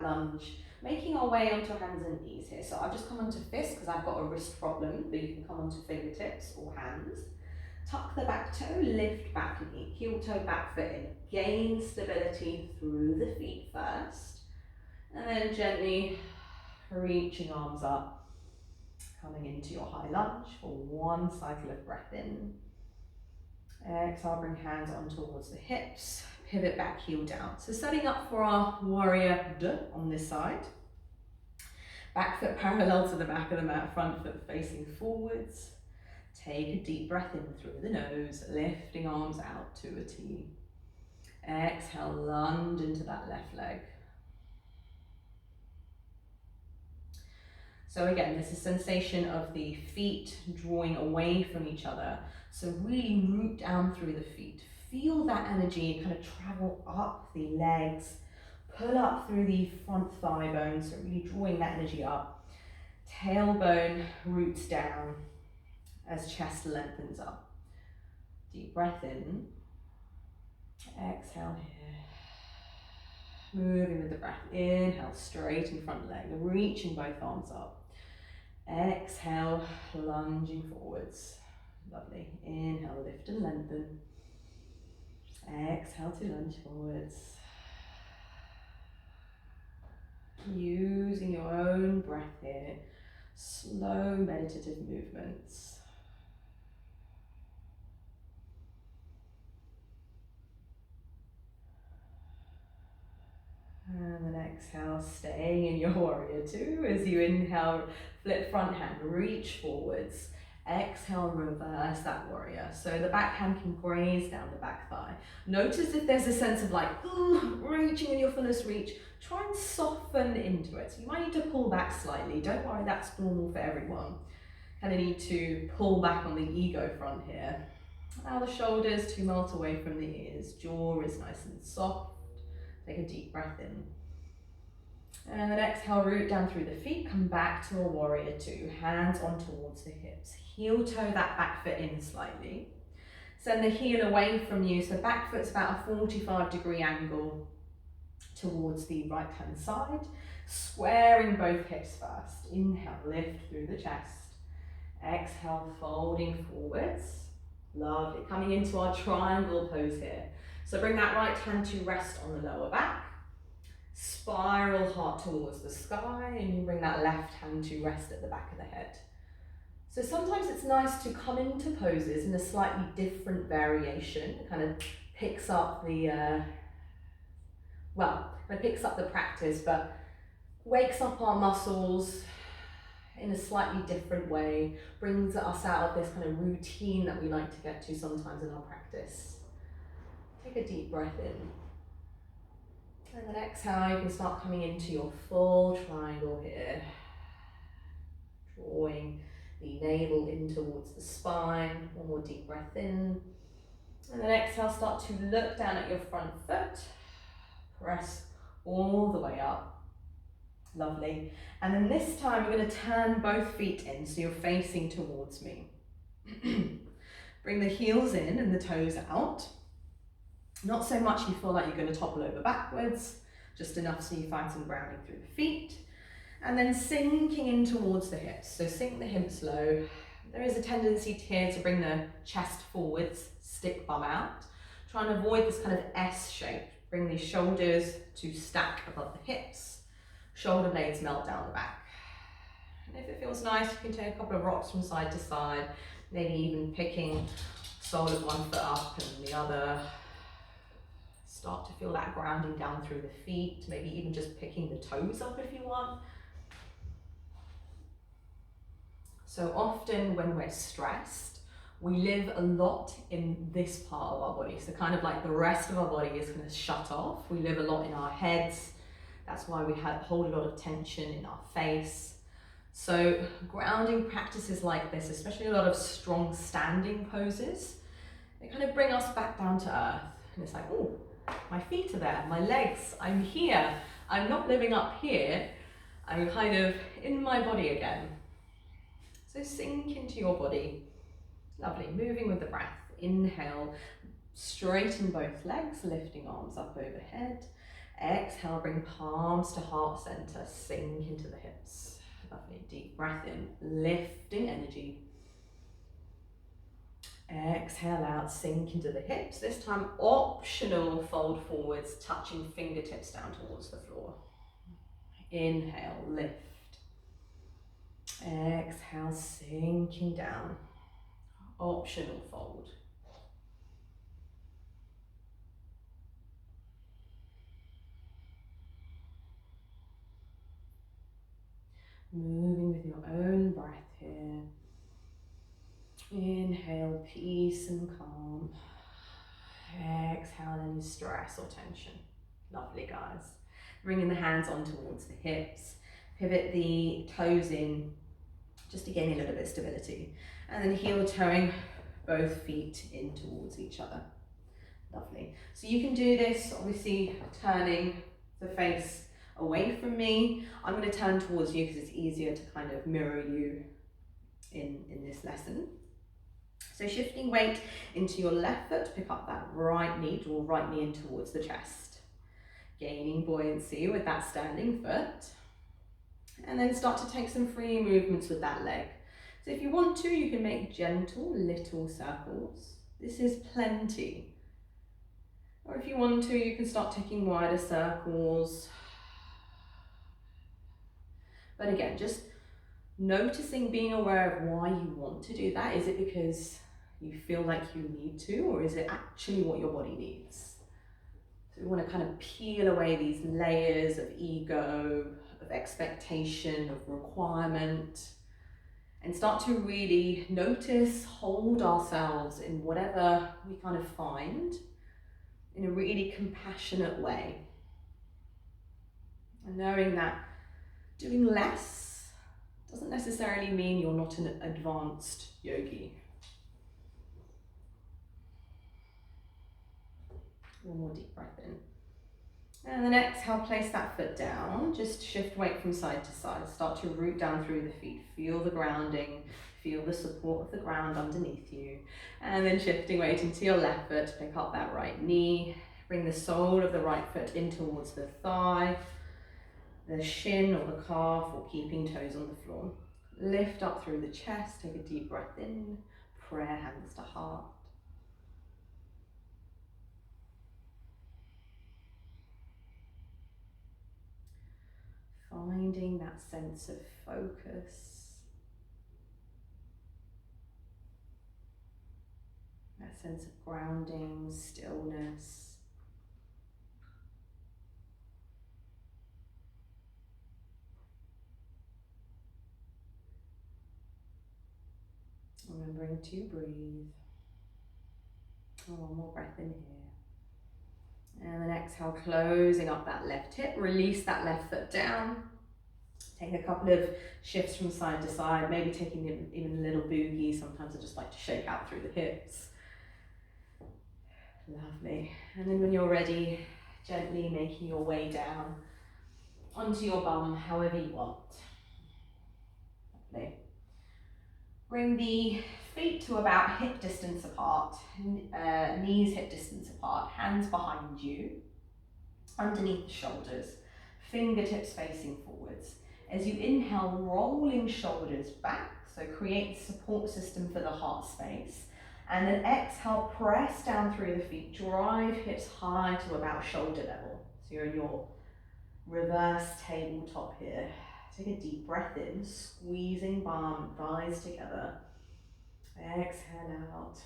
lunge, making our way onto hands and knees here. So I've just come onto fists because I've got a wrist problem, but you can come onto fingertips or hands. Tuck the back toe, lift back knee, heel toe back foot in. Gain stability through the feet first, and then gently reaching arms up, coming into your high lunge for one cycle of breath in. Exhale, bring hands on towards the hips, pivot back, heel down. So setting up for our warrior D on this side. Back foot parallel to the back of the mat, front foot facing forwards. Take a deep breath in through the nose, lifting arms out to a T. Exhale, lunge into that left leg. So again, this is sensation of the feet drawing away from each other. So really root down through the feet. Feel that energy kind of travel up the legs, pull up through the front thigh bone, so really drawing that energy up. Tailbone roots down as chest lengthens up. Deep breath in. Exhale here. Moving with the breath. Inhale, straighten front leg, reaching both arms up. Exhale, lunging forwards. Lovely. Inhale, lift and lengthen. Exhale to lunge forwards. Using your own breath here. Slow meditative movements. And then exhale, staying in your warrior two. As you inhale, flip front hand, reach forwards. Exhale, reverse that warrior. So the back hand can graze down the back thigh. Notice if there's a sense of like, reaching in your fullest reach, try and soften into it. So you might need to pull back slightly. Don't worry, that's normal for everyone. Kind of need to pull back on the ego front here. Allow the shoulders to melt away from the ears. Jaw is nice and soft. Take a deep breath in. And then exhale, root down through the feet, come back to a warrior two, hands on towards the hips. Heel toe that back foot in slightly. Send the heel away from you, so back foot's about a 45-degree angle towards the right hand side. Squaring both hips first. Inhale, lift through the chest. Exhale, folding forwards. Lovely, coming into our triangle pose here. So bring that right hand to rest on the lower back. Spiral heart towards the sky, and you bring that left hand to rest at the back of the head. So sometimes it's nice to come into poses in a slightly different variation. It kind of picks up the, it picks up the practice, but wakes up our muscles in a slightly different way, brings us out of this kind of routine that we like to get to sometimes in our practice. Take a deep breath in. And then exhale, you can start coming into your full triangle here. Drawing the navel in towards the spine. One more deep breath in. And then exhale, start to look down at your front foot. Press all the way up. Lovely. And then this time we're going to turn both feet in so you're facing towards me. Bring the heels in and the toes out. Not so much you feel like you're going to topple over backwards, just enough so you find some grounding through the feet. And then sinking in towards the hips. So sink the hips low. There is a tendency here to bring the chest forwards, stick bum out. Try and avoid this kind of S shape. Bring the shoulders to stack above the hips. Shoulder blades melt down the back. And if it feels nice, you can take a couple of rocks from side to side, maybe even picking sole of one foot up and the other. Start to feel that grounding down through the feet, maybe even just picking the toes up if you want. So often when we're stressed, we live a lot in this part of our body. So kind of like the rest of our body is kind of shut off. We live a lot in our heads. That's why we hold a lot of tension in our face. So grounding practices like this, especially a lot of strong standing poses, they kind of bring us back down to earth. And it's like, oh, my feet are there, my legs, I'm here. I'm not living up here. I'm kind of in my body again. So sink into your body. Lovely, moving with the breath. Inhale, straighten both legs, lifting arms up overhead. Exhale, bring palms to heart center, sink into the hips. Lovely, deep breath in, lifting energy. Exhale out, sink into the hips. This time, optional fold forwards, touching fingertips down towards the floor. Inhale, lift. Exhale, sinking down. Optional fold. Moving with your own breath here. Inhale, peace and calm. Exhale, any stress or tension. Lovely, guys. Bringing the hands on towards the hips. Pivot the toes in, just to gain a little bit of stability. And then heel toeing both feet in towards each other. Lovely. So you can do this, obviously turning the face away from me. I'm going to turn towards you because it's easier to kind of mirror you in this lesson. So shifting weight into your left foot, pick up that right knee, draw right knee in towards the chest. Gaining buoyancy with that standing foot. And then start to take some free movements with that leg. So if you want to, you can make gentle little circles. This is plenty. Or if you want to, you can start taking wider circles. But again, just noticing, being aware of why you want to do that. Is it because you feel like you need to, or is it actually what your body needs? So we want to kind of peel away these layers of ego, of expectation, of requirement, and start to really notice, hold ourselves in whatever we kind of find in a really compassionate way. And knowing that doing less doesn't necessarily mean you're not an advanced yogi. One more deep breath in. And then exhale, place that foot down. Just shift weight from side to side. Start to root down through the feet. Feel the grounding. Feel the support of the ground underneath you. And then shifting weight into your left foot. Pick up that right knee. Bring the sole of the right foot in towards the thigh, the shin or the calf, or keeping toes on the floor. Lift up through the chest. Take a deep breath in. Prayer hands to heart. Finding that sense of focus, that sense of grounding, stillness. Remembering to breathe. One more breath in here. And then exhale, closing up that left hip. Release that left foot down. Take a couple of shifts from side to side, maybe taking even a little boogie. Sometimes I just like to shake out through the hips. Lovely. And then when you're ready, gently making your way down onto your bum, however you want. Lovely. Bring the feet to about hip distance apart, knees hip distance apart, hands behind you, underneath the shoulders, fingertips facing forwards. As you inhale, rolling shoulders back, so create the support system for the heart space. And then exhale, press down through the feet, drive hips high to about shoulder level. So you're in your reverse tabletop here. Take a deep breath in, squeezing bum, thighs together. Exhale out.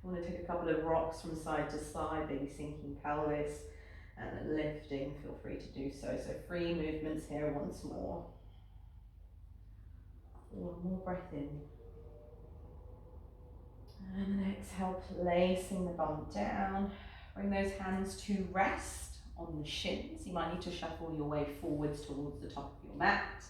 You want to take a couple of rocks from side to side, maybe sinking pelvis, and then lifting, feel free to do so. So free movements here once more. One more breath in. And then exhale, placing the bum down. Bring those hands to rest on the shins. You might need to shuffle your way forwards towards the top of your mat.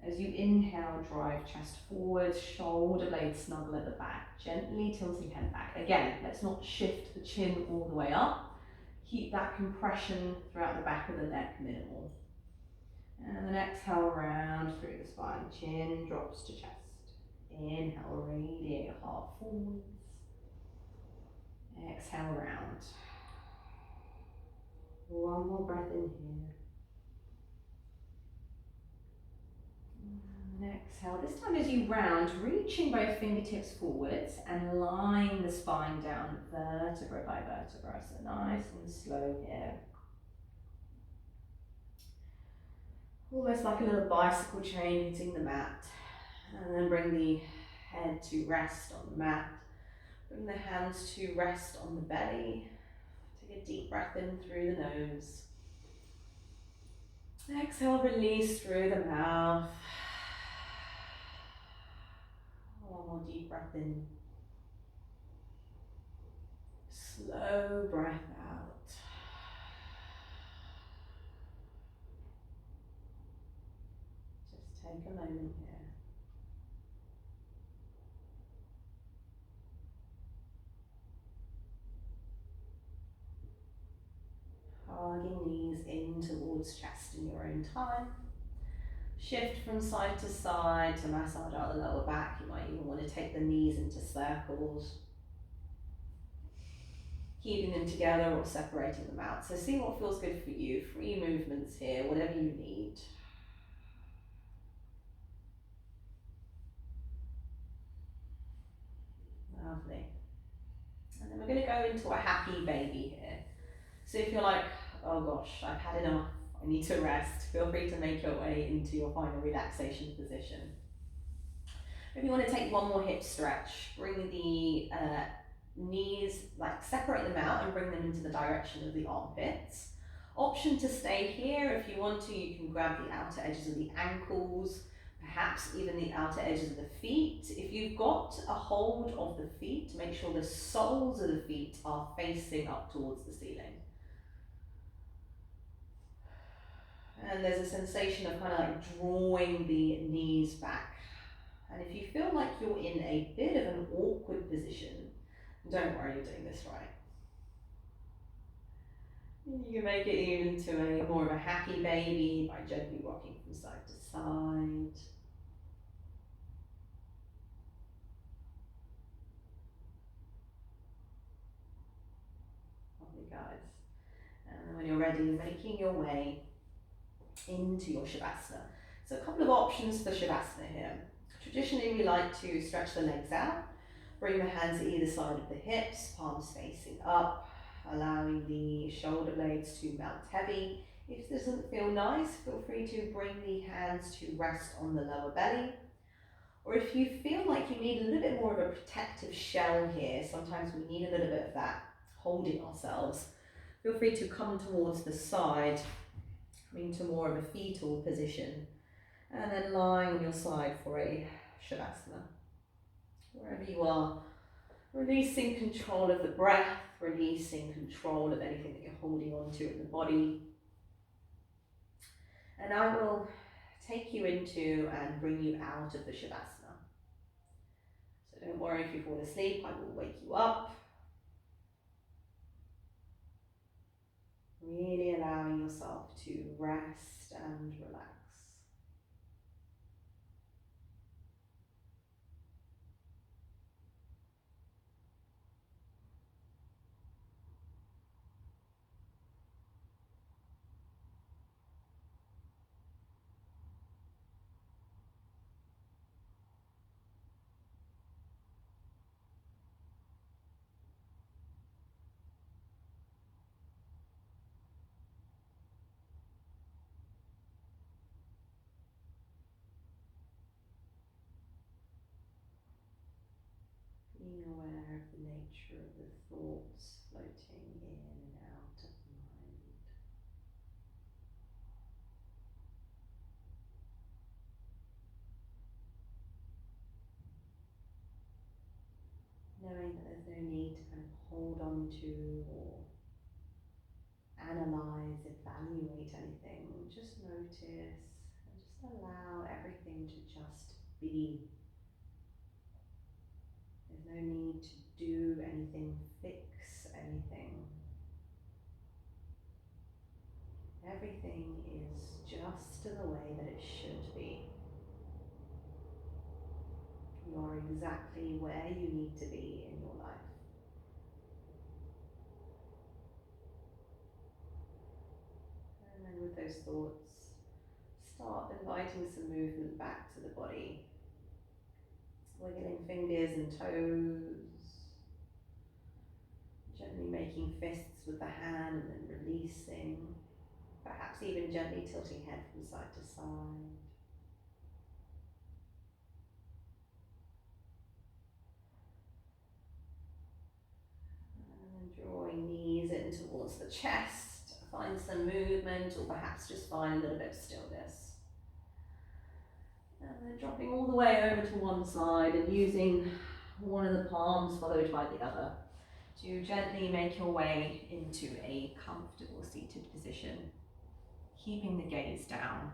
As you inhale, drive chest forwards, shoulder blades snuggle at the back, gently tilting head back. Again, let's not shift the chin all the way up. Keep that compression throughout the back of the neck minimal. And then exhale, round through the spine, chin drops to chest. Inhale, radiate heart forwards. Exhale, round. One more breath in here. And exhale. This time as you round, reaching both fingertips forwards and line the spine down vertebra by vertebra. So nice and slow here. Almost like a little bicycle chain hitting the mat. And then bring the head to rest on the mat. Bring the hands to rest on the belly. Take a deep breath in through the nose. Exhale, release through the mouth. One more deep breath in. Slow breath out. Just take a moment here. Hugging knees in towards chest in your own time. Shift from side to side to massage out the lower back. You might even want to take the knees into circles, keeping them together or separating them out. So see what feels good for you. Free movements here, whatever you need. Lovely. And then we're going to go into a happy baby here. So if you're like, oh gosh, I've had enough, I need to rest, feel free to make your way into your final relaxation position. If you want to take one more hip stretch, bring the knees, like separate them out and bring them into the direction of the armpits. Option to stay here. If you want to, you can grab the outer edges of the ankles, perhaps even the outer edges of the feet. If you've got a hold of the feet, make sure the soles of the feet are facing up towards the ceiling. And there's a sensation of kind of like drawing the knees back. And if you feel like you're in a bit of an awkward position, don't worry, you're doing this right. You can make it even to a more of a happy baby by gently rocking from side to side. Lovely, guys. And when you're ready, making your way into your Shavasana. So a couple of options for Shavasana here. Traditionally, we like to stretch the legs out, bring the hands at either side of the hips, palms facing up, allowing the shoulder blades to mount heavy. If this doesn't feel nice, feel free to bring the hands to rest on the lower belly. Or if you feel like you need a little bit more of a protective shell here, sometimes we need a little bit of that holding ourselves, feel free to come towards the side, coming to more of a fetal position, and then lying on your side for a Shavasana. Wherever you are, releasing control of the breath, releasing control of anything that you're holding on to in the body. And I will take you into and bring you out of the Shavasana. So don't worry if you fall asleep, I will wake you up. Really allowing yourself to rest and relax. Being aware of the nature of the thoughts floating in and out of the mind. Knowing that there's no need to kind of hold on to or analyze, evaluate anything. Just notice and just allow everything to just be. There's no need to do anything, fix anything. Everything is just the way that it should be. You are exactly where you need to be in your life. those thoughts, start inviting some movement back to the body. Wiggling fingers and toes, gently making fists with the hand and then releasing, perhaps even gently tilting head from side to side. And drawing knees in towards the chest, find some movement or perhaps just find a little bit of stillness. And then dropping all the way over to one side and using one of the palms followed by the other to gently make your way into a comfortable seated position, keeping the gaze down.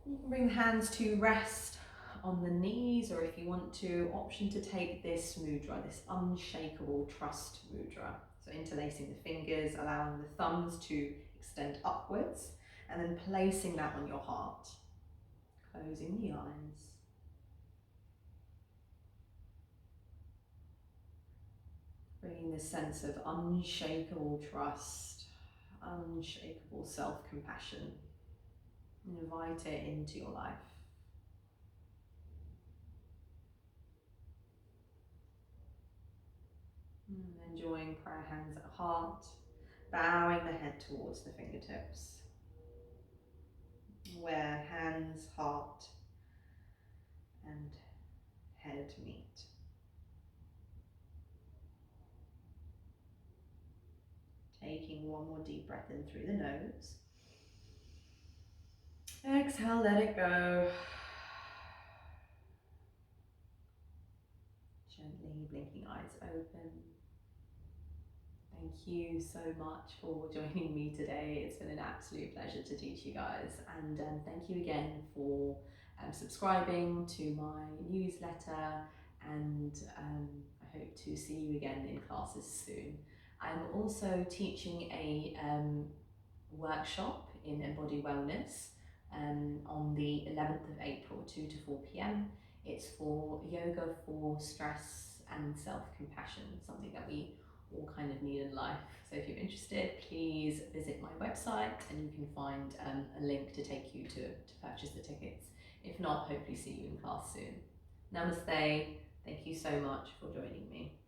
You can bring the hands to rest on the knees, or if you want to, option to take this mudra, this unshakable trust mudra. So interlacing the fingers, allowing the thumbs to extend upwards, and then placing that on your heart. Closing the eyes. Bringing this sense of unshakable trust, unshakable self-compassion. Invite it into your life. And enjoying prayer hands at heart, bowing the head towards the fingertips. Where hands, heart, and head meet. Taking one more deep breath in through the nose. Exhale, let it go. Gently blinking eyes open. Thank you so much for joining me today. It's been an absolute pleasure to teach you guys, and thank you again for subscribing to my newsletter, and I hope to see you again in classes soon. I'm also teaching a workshop in body wellness on the 11th of April, 2 to 4 p.m. It's for yoga for stress and self-compassion, something that we all kind of need in life. So if you're interested, please visit my website and you can find a link to take you to purchase the tickets. If not, hopefully see you in class soon. Namaste. Thank you so much for joining me.